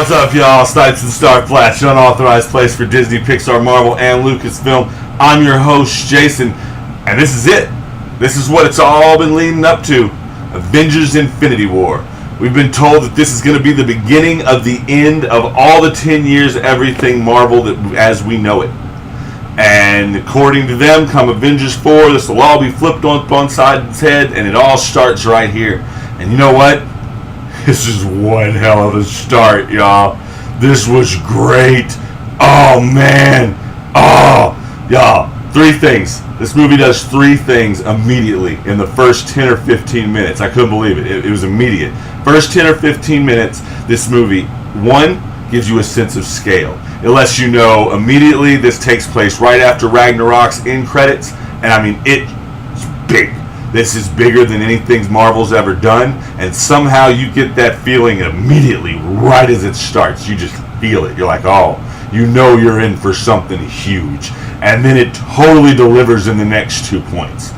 What's up, y'all? Snipes-n-Snarfblatts, your unauthorized place for Disney, Pixar, Marvel, and Lucasfilm. I'm your host, Jason, and this is it. This is what it's all been leading up to. Avengers Infinity War. We've been told that this is going to be the beginning of the end of all the 10 years of everything Marvel as we know it. And according to them, come Avengers 4, this will all be flipped on side its head, and it all starts right here. And you know what? This is one hell of a start, y'all. This was great. Oh, man. Oh, y'all. 3 things. This movie does 3 things immediately in the first 10 or 15 minutes. I couldn't believe it. It was immediate. First 10 or 15 minutes, this movie, 1, gives you a sense of scale. It lets you know immediately this takes place right after Ragnarok's end credits. And I mean, it's big. This is bigger than anything Marvel's ever done, and somehow you get that feeling immediately right as it starts. You just feel it. You're like, oh, you know you're in for something huge. And then it totally delivers in the next 2 points.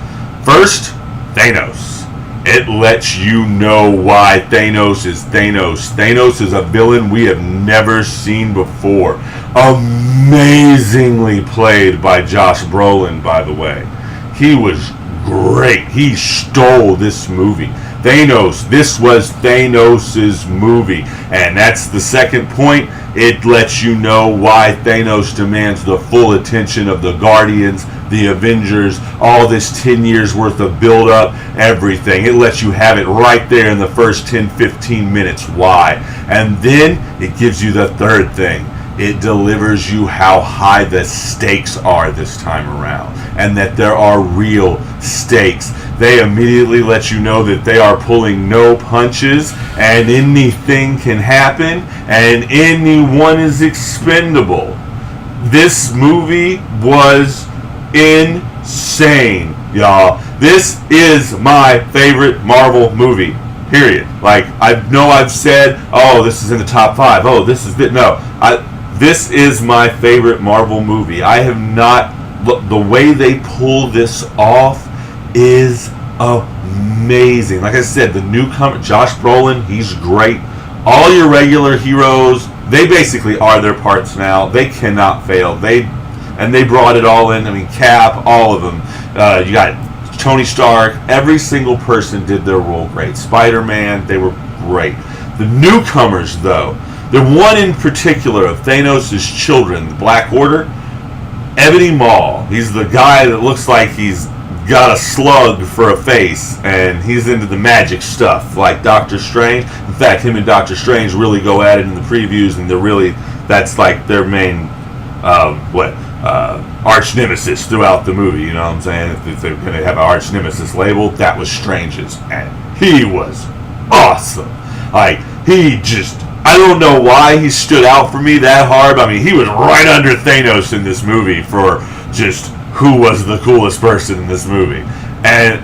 First, Thanos. It lets you know why Thanos is Thanos. Thanos is a villain we have never seen before. Amazingly played by Josh Brolin, by the way. He was great. He stole this movie. Thanos. This was Thanos' movie. And that's the second point. It lets you know why Thanos demands the full attention of the Guardians, the Avengers, all this 10 years worth of build-up, everything. It lets you have it right there in the first 10-15 minutes. Why? And then it gives you the third thing. It delivers you how high the stakes are this time around, and that there are real stakes. They immediately let you know that they are pulling no punches, and anything can happen, and anyone is expendable. This movie was insane, y'all. This is my favorite Marvel movie. Period. Like, I know I've said, oh, this is in the top 5. Oh, this is it. No, this is my favorite Marvel movie. I have not... The way they pull this off is amazing. Like I said, the newcomer, Josh Brolin, he's great. All your regular heroes, they basically are their parts now. They cannot fail. They brought it all in. I mean, Cap, all of them. You got Tony Stark. Every single person did their role great. Spider-Man, they were great. The newcomers, though, the one in particular of Thanos' children, the Black Order, Ebony Maw. He's the guy that looks like he's got a slug for a face, and he's into the magic stuff, like Doctor Strange. In fact, him and Doctor Strange really go at it in the previews, and that's like their main, arch nemesis throughout the movie, you know what I'm saying? If they're going to have an arch nemesis label, that was Strange's, and he was awesome. Like, I don't know why he stood out for me that hard. I mean, he was right under Thanos in this movie for just who was the coolest person in this movie. And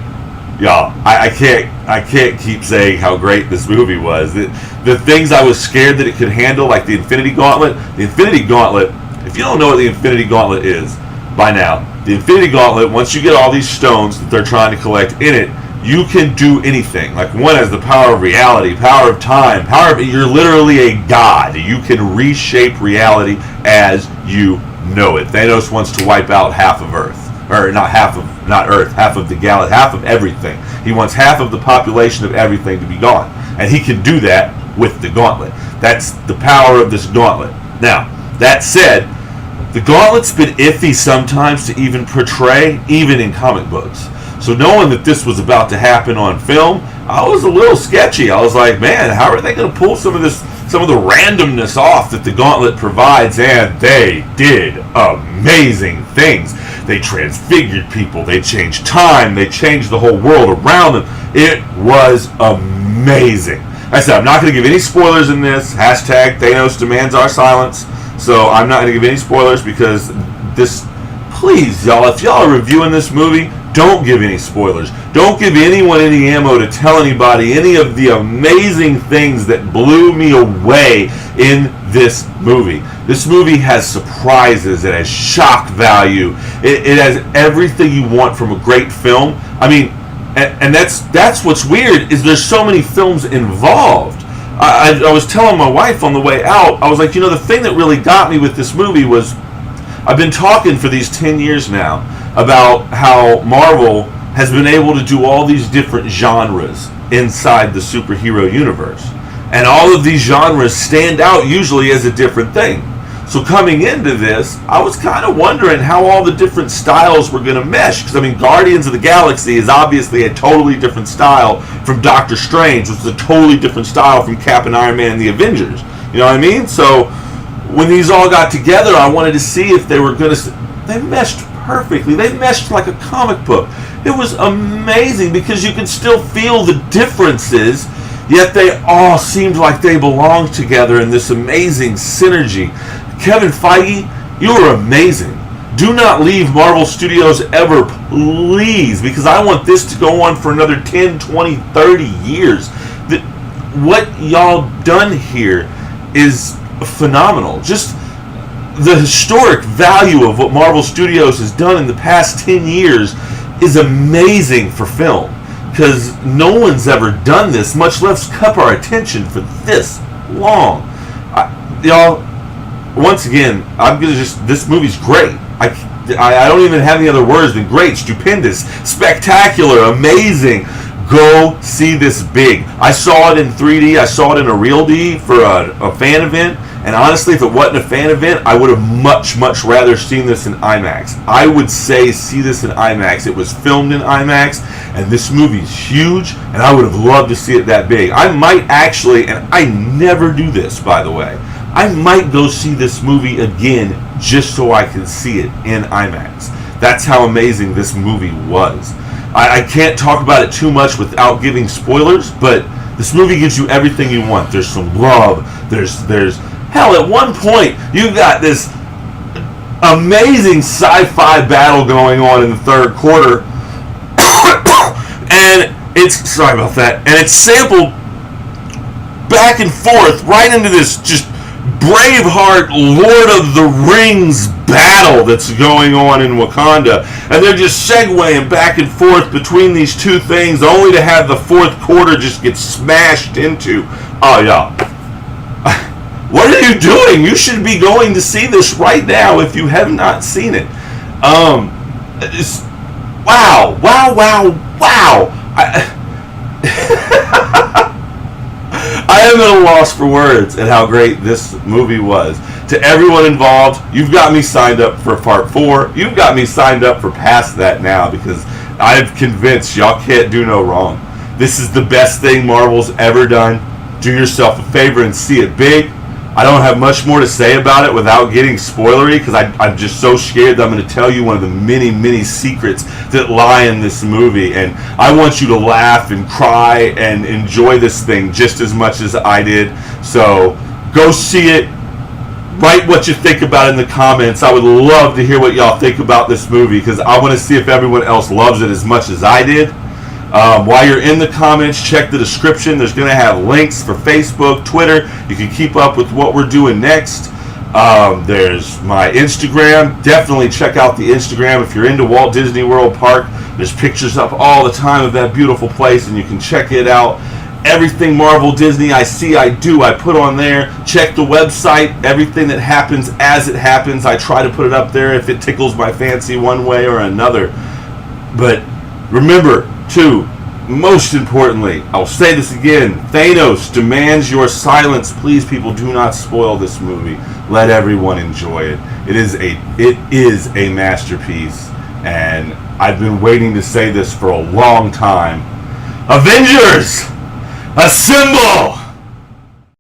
y'all, I can't keep saying how great this movie was. The things I was scared that it could handle, like the Infinity Gauntlet. The Infinity Gauntlet, if you don't know what the Infinity Gauntlet is by now, the Infinity Gauntlet, once you get all these stones that they're trying to collect in it, you can do anything. Like, one has the power of reality, power of time, you're literally a god. You can reshape reality as you know it. Thanos wants to wipe out half of Earth. Or half of the galaxy, half of everything. He wants half of the population of everything to be gone. And he can do that with the gauntlet. That's the power of this gauntlet. Now, that said, the gauntlet's been iffy sometimes to even portray, even in comic books. So knowing that this was about to happen on film, I was a little sketchy. I was like, man, how are they going to pull some of the randomness off that the gauntlet provides? And they did amazing things. They transfigured people. They changed time. They changed the whole world around them. It was amazing. Like I said, I'm not going to give any spoilers in this. Hashtag Thanos demands our silence. So I'm not going to give any spoilers because this... Please, y'all, if y'all are reviewing this movie, don't give any spoilers. Don't give anyone any ammo to tell anybody any of the amazing things that blew me away in this movie. This movie has surprises. It has shock value. It has everything you want from a great film. I mean, and that's what's weird, is there's so many films involved. I was telling my wife on the way out, I was like, the thing that really got me with this movie was, I've been talking for these 10 years now about how Marvel has been able to do all these different genres inside the superhero universe. And all of these genres stand out usually as a different thing. So coming into this, I was kind of wondering how all the different styles were going to mesh. Because, Guardians of the Galaxy is obviously a totally different style from Doctor Strange, which is a totally different style from Cap and Iron Man and the Avengers. You know what I mean? So when these all got together, I wanted to see if they were going to... They meshed perfectly. They meshed like a comic book. It was amazing because you could still feel the differences, yet they all seemed like they belonged together in this amazing synergy. Kevin Feige, you are amazing. Do not leave Marvel Studios ever, please, because I want this to go on for another 10, 20, 30 years. What y'all done here is phenomenal. Just the historic value of what Marvel Studios has done in the past 10 years is amazing for film, because no one's ever done this, much less kept our attention for this long. Y'all, once again, this movie's great. I don't even have any other words than great, stupendous, spectacular, amazing. Go see this big. I saw it in 3D. I saw it in a real D for a fan event. And honestly, if it wasn't a fan event, I would have much, much rather seen this in IMAX. I would say see this in IMAX. It was filmed in IMAX, and this movie's huge, and I would have loved to see it that big. I might actually, and I never do this, by the way, I might go see this movie again just so I can see it in IMAX. That's how amazing this movie was. I can't talk about it too much without giving spoilers, but this movie gives you everything you want. There's some love. There's hell, at one point, you've got this amazing sci-fi battle going on in the third quarter. And sorry about that. And it's sampled back and forth right into this just Braveheart Lord of the Rings battle that's going on in Wakanda. And they're just segueing back and forth between these two things, only to have the fourth quarter just get smashed into. Oh, yeah. What are you doing? You should be going to see this right now if you have not seen it. Wow. I am at a loss for words at how great this movie was. To everyone involved, you've got me signed up for part 4. You've got me signed up for past that now, because I'm convinced y'all can't do no wrong. This is the best thing Marvel's ever done. Do yourself a favor and see it big. I don't have much more to say about it without getting spoilery, because I'm just so scared that I'm going to tell you one of the many, many secrets that lie in this movie. And I want you to laugh and cry and enjoy this thing just as much as I did. So go see it. Write what you think about it in the comments. I would love to hear what y'all think about this movie, because I want to see if everyone else loves it as much as I did. While you're in the comments, check the description. There's going to have links for Facebook, Twitter. You can keep up with what we're doing next. There's my Instagram. Definitely check out the Instagram if you're into Walt Disney World Park. There's pictures up all the time of that beautiful place, and you can check it out. Everything Marvel Disney I see, I do, I put on there. Check the website. Everything that happens as it happens, I try to put it up there if it tickles my fancy one way or another. But remember, too, most importantly, I'll say this again, Thanos demands your silence. Please, people, do not spoil this movie. Let everyone enjoy it. It is a masterpiece, and I've been waiting to say this for a long time. Avengers, assemble!